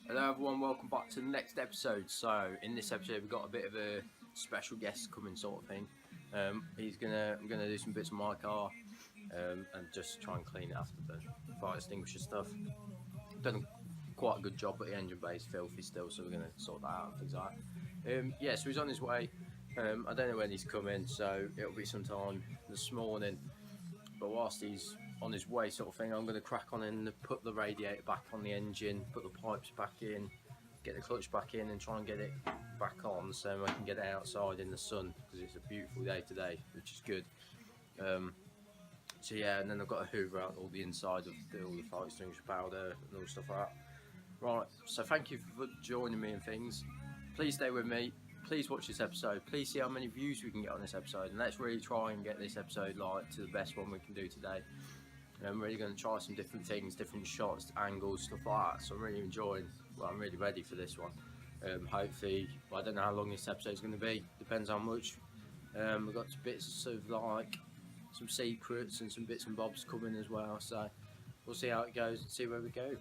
Hello everyone, welcome back to the next episode. So in this episode we've got a bit of a special guest coming sort of thing. I'm gonna do some bits on my car and just try and clean it after the fire extinguisher stuff. Done quite a good job, but the engine bay is filthy still, so we're gonna sort that out and things like that. So he's on his way. I don't know when he's coming, so it'll be sometime this morning. But whilst he's on his way sort of thing, I'm going to crack on and put the radiator back on the engine, put the pipes back in, get the clutch back in and try and get it back on so I can get it outside in the sun, because it's a beautiful day today, which is good. So yeah, and then I've got to hoover out all the inside of all the fire extinguisher powder and all stuff like that. Right, so thank you for joining me and things. Please stay with me. Please watch this episode. Please see how many views we can get on this episode, and let's really try and get this episode to the best one we can do today. I'm really going to try some different things, different shots, angles, stuff like that. So I'm really enjoying. Well, I'm really ready for this one. Hopefully, I don't know how long this episode is going to be. Depends how much. We've got some bits of like some secrets and some bits and bobs coming as well. So we'll see how it goes and see where we go.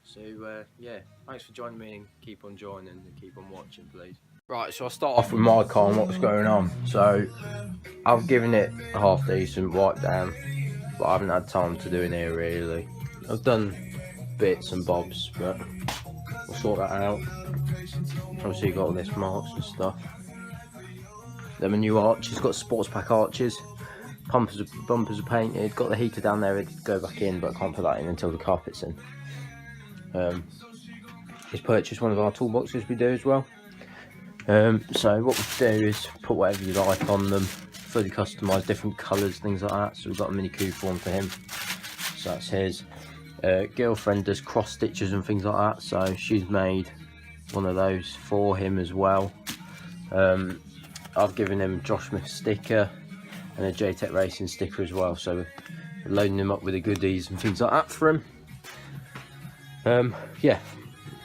So yeah, thanks for joining me, and keep on joining and keep on watching, please. Right, so I'll start off with my car and what's going on. So I've given it a half decent wipe down, but I haven't had time to do in here really. I've done bits and bobs, but we'll sort that out. Obviously you've got all this marks and stuff. Then my new arches, got sports pack arches. Bumpers are painted, got the heater down there ready to go back in, but I can't put that in until the carpet's in. He's purchased one of our toolboxes we do as well. So what we do is put whatever you like on them, fully customised, different colours, things like that. So we've got a Mini Cooper one for him, so that's his. Girlfriend does cross stitches and things like that, so she's made one of those for him as well. I've given him Josh Smith sticker and a JTech Racing sticker as well, so we're loading him up with the goodies and things like that for him. Yeah,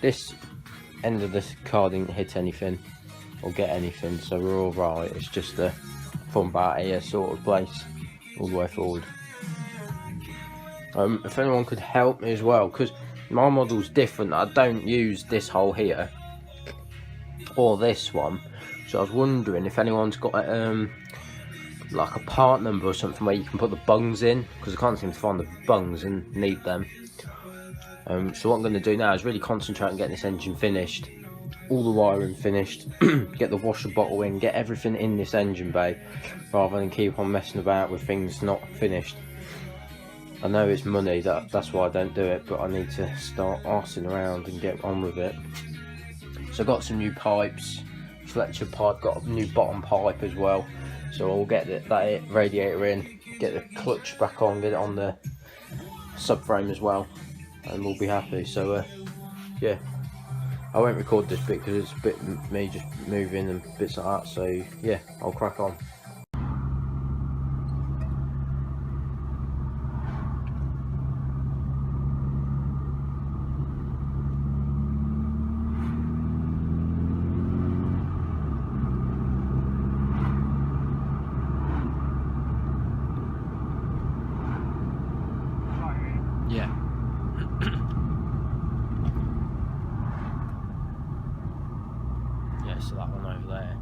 this end of this car didn't hit anything or get anything, so we're all right. It's just a fun back here sort of place all the way forward. If anyone could help me as well, because my model's different, I don't use this hole here or this one, so I was wondering if anyone's got like a part number or something where you can put the bungs in, because I can't seem to find the bungs and need them. So what I'm going to do now is really concentrate on getting this engine finished, all the wiring finished, get the washer bottle in, get everything in this engine bay, rather than keep on messing about with things not finished. I know it's money, that's why I don't do it, but I need to start arsing around and get on with it. So I got some new pipes, Fletcher pipe, got a new bottom pipe as well, so I'll get that radiator in, get the clutch back on, get it on the subframe as well, and we'll be happy. So yeah, I won't record this bit because it's a bit me just moving and bits like that, so yeah, I'll crack on. Yeah. Yeah, so that one over there.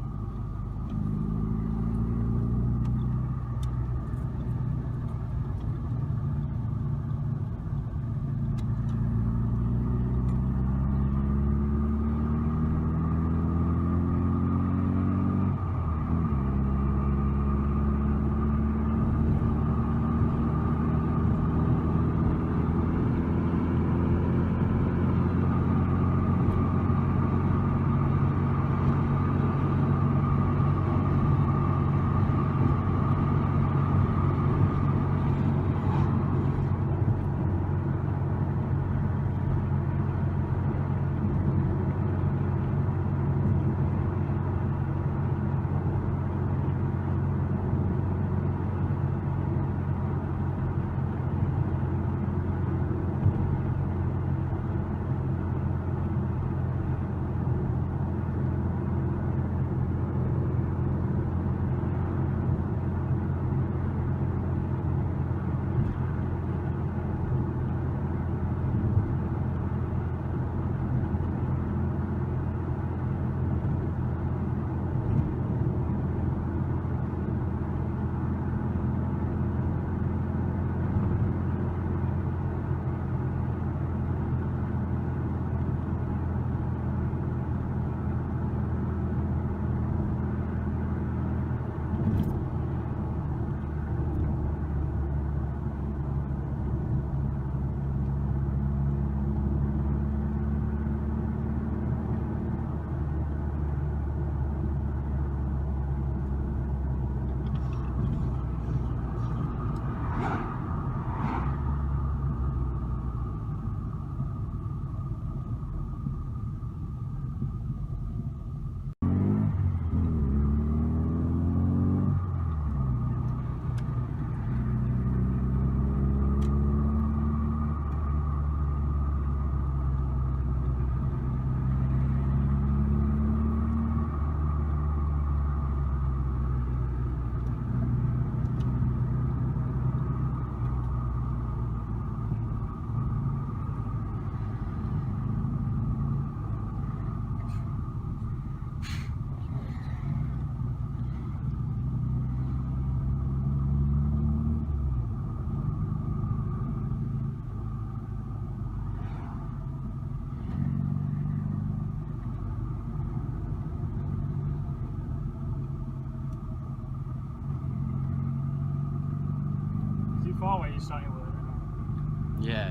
it started working. Yeah.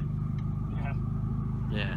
Yeah. Yeah.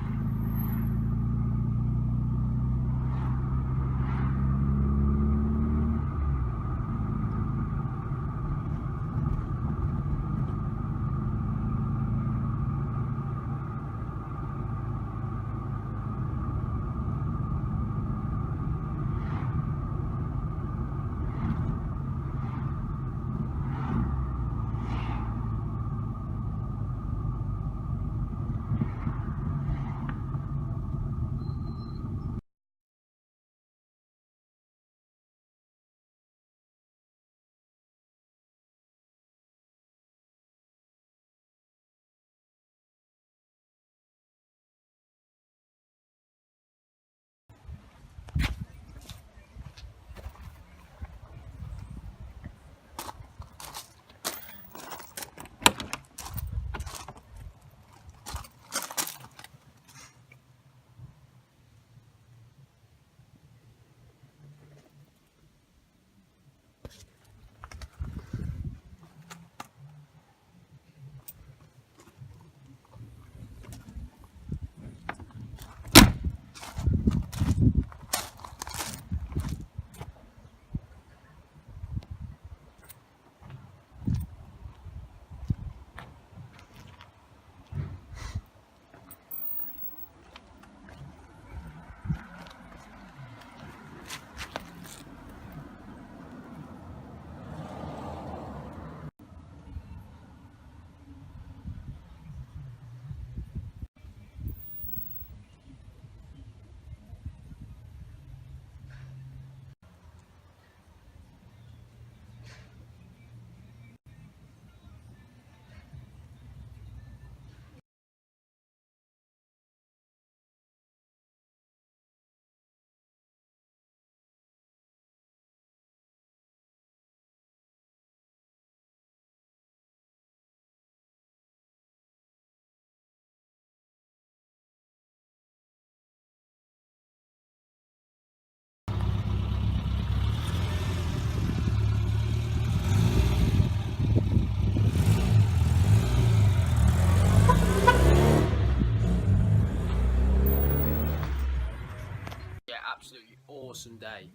Yeah, absolutely awesome day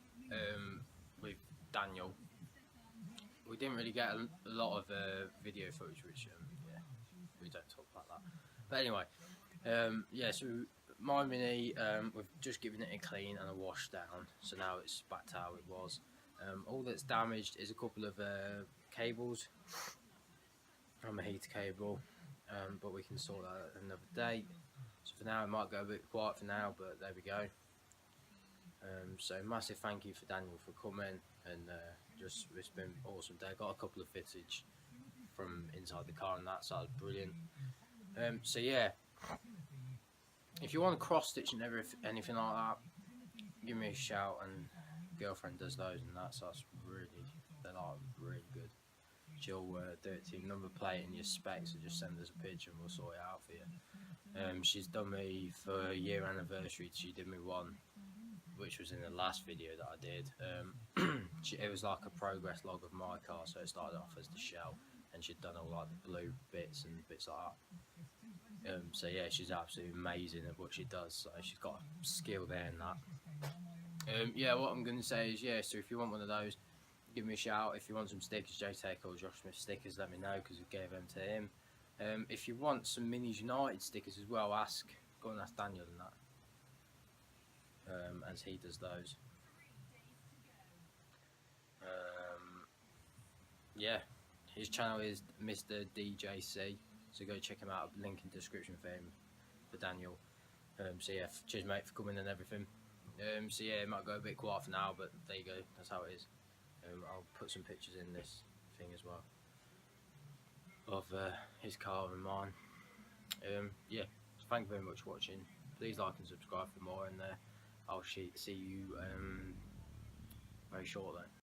with Daniel. We didn't really get a lot of video footage, which yeah, we don't talk about that. But anyway, yeah, so my Mini, we've just given it a clean and a wash down, so now it's back to how it was. All that's damaged is a couple of cables from a heater cable, but we can sort that another day. So for now, it might go a bit quiet for now, but there we go. So massive thank you for Daniel for coming, and just it's been awesome day. Got a couple of footage from inside the car and that, so that's brilliant. So yeah, if you want to cross stitch and anything like that, give me a shout. And girlfriend does those and that, so that's they're like really good. She'll do it to your number plate and your specs, and just send us a picture and we'll sort it out for you. She's done me for a year anniversary. She did me one, which was in the last video that I did. It was like a progress log of my car, so it started off as the shell, and she'd done all like the blue bits and bits like that. So yeah, she's absolutely amazing at what she does. So she's got a skill there in that. Yeah, what I'm going to say is, yeah, so if you want one of those, give me a shout. If you want some stickers, JTech or Josh Smith stickers, let me know, because we gave them to him. If you want some Minis United stickers as well, go and ask Daniel and that. As he does those. Yeah, his channel is Mr. DJC, so go check him out. Link in the description for him, for Daniel. So yeah, cheers mate for coming and everything. So yeah, it might go a bit quiet for now, but there you go, that's how it is. I'll put some pictures in this thing as well of his car and mine. Yeah, so thank you very much for watching. Please like and subscribe for more, and I'll see you very shortly.